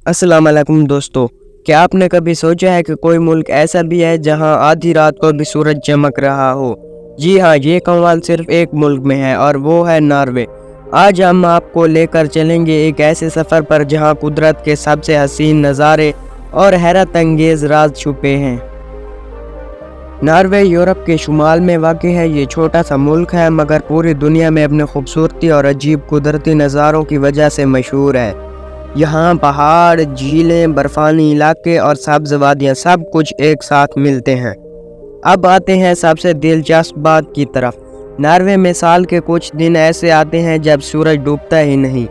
अस्सलाम वालेकुम दोस्तों, क्या आपने कभी सोचा है कि कोई मुल्क ऐसा भी है जहां आधी रात को भी सूरज चमक रहा हो? जी हाँ, ये कमाल सिर्फ एक मुल्क में है और वो है नॉर्वे। आज हम आपको लेकर चलेंगे एक ऐसे सफ़र पर जहां कुदरत के सबसे हसीन नज़ारे और हैरत अंगेज़ राज छुपे हैं। नॉर्वे यूरोप के शुमाल में वाक़ है। ये छोटा सा मुल्क है मगर पूरी दुनिया में अपने खूबसूरती और अजीब कुदरती नज़ारों की वजह से मशहूर है। यहाँ पहाड़, झीलें, बर्फानी इलाके और सब्ज़ वादियाँ सब कुछ एक साथ मिलते हैं। अब आते हैं सबसे दिलचस्प बात की तरफ। नॉर्वे में साल के कुछ दिन ऐसे आते हैं जब सूरज डूबता ही नहीं,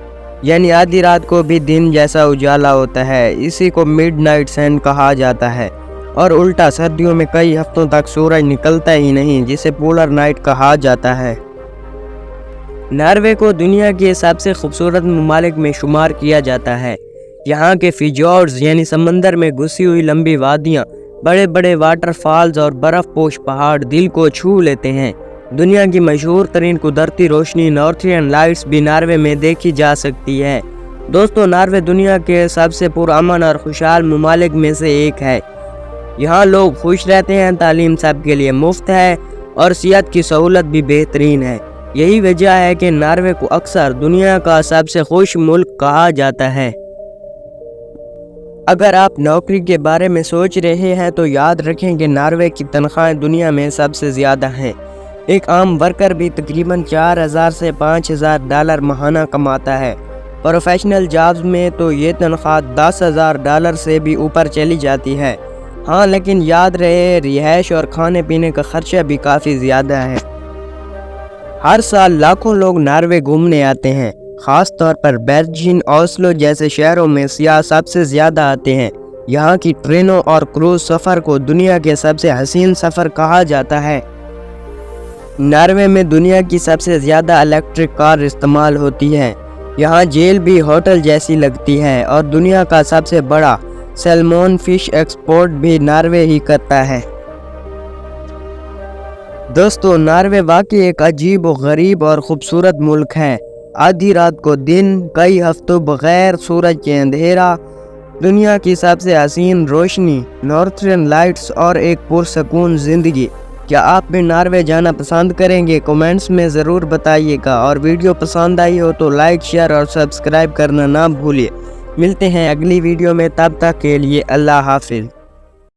यानी आधी रात को भी दिन जैसा उजाला होता है। इसी को मिडनाइट सन कहा जाता है। और उल्टा सर्दियों में कई हफ्तों तक सूरज निकलता ही नहीं, जिसे पोलर नाइट कहा जाता है। नॉर्वे को दुनिया के सबसे खूबसूरत ममालिक में शुमार किया जाता है। यहाँ के फिजोर्ड्स यानी समंदर में घुसी हुई लंबी वादियाँ, बड़े बड़े वाटरफॉल्स और बर्फ़पोश पहाड़ दिल को छू लेते हैं। दुनिया की मशहूर तरीन कुदरती रोशनी नॉर्थर्न लाइट्स भी नॉर्वे में देखी जा सकती है। दोस्तों, नॉर्वे दुनिया के सबसे पुरअमन और खुशहाल ममालिक में से एक है। यहाँ लोग खुश रहते हैं, तालीम सबके लिए मुफ्त है और सेहत की सहूलत भी बेहतरीन है। यही वजह है कि नॉर्वे को अक्सर दुनिया का सबसे खुश मुल्क कहा जाता है। अगर आप नौकरी के बारे में सोच रहे हैं तो याद रखें कि नॉर्वे की तनख्वाहें दुनिया में सबसे ज़्यादा हैं। एक आम वर्कर भी तकरीबन 4000 से 5000 डॉलर माहाना कमाता है। प्रोफेशनल जॉब्स में तो ये तनख्वाह 10,000 डॉलर से भी ऊपर चली जाती है। हाँ, लेकिन याद रहे रिहाइश और खाने पीने का खर्चा भी काफ़ी ज़्यादा है। हर साल लाखों लोग नॉर्वे घूमने आते हैं। ख़ास तौर पर बेर्लिन, ओस्लो जैसे शहरों में सियाह सबसे ज़्यादा आते हैं। यहाँ की ट्रेनों और क्रूज़ सफ़र को दुनिया के सबसे हसीन सफ़र कहा जाता है। नॉर्वे में दुनिया की सबसे ज़्यादा इलेक्ट्रिक कार इस्तेमाल होती है। यहाँ जेल भी होटल जैसी लगती है और दुनिया का सबसे बड़ा सैल्मन फिश एक्सपोर्ट भी नॉर्वे ही करता है। दोस्तों, नॉर्वे वाकई एक अजीब और गरीब और ख़ूबसूरत मुल्क है। आधी रात को दिन, कई हफ्तों बगैर सूरज के अंधेरा, दुनिया की सबसे हसीन रोशनी, नॉर्थर्न लाइट्स और एक पुरसकून ज़िंदगी। क्या आप भी नॉर्वे जाना पसंद करेंगे? कमेंट्स में ज़रूर बताइएगा। और वीडियो पसंद आई हो तो लाइक, शेयर और सब्सक्राइब करना ना भूलिए। मिलते हैं अगली वीडियो में, तब तक के लिए अल्लाह हाफिज़।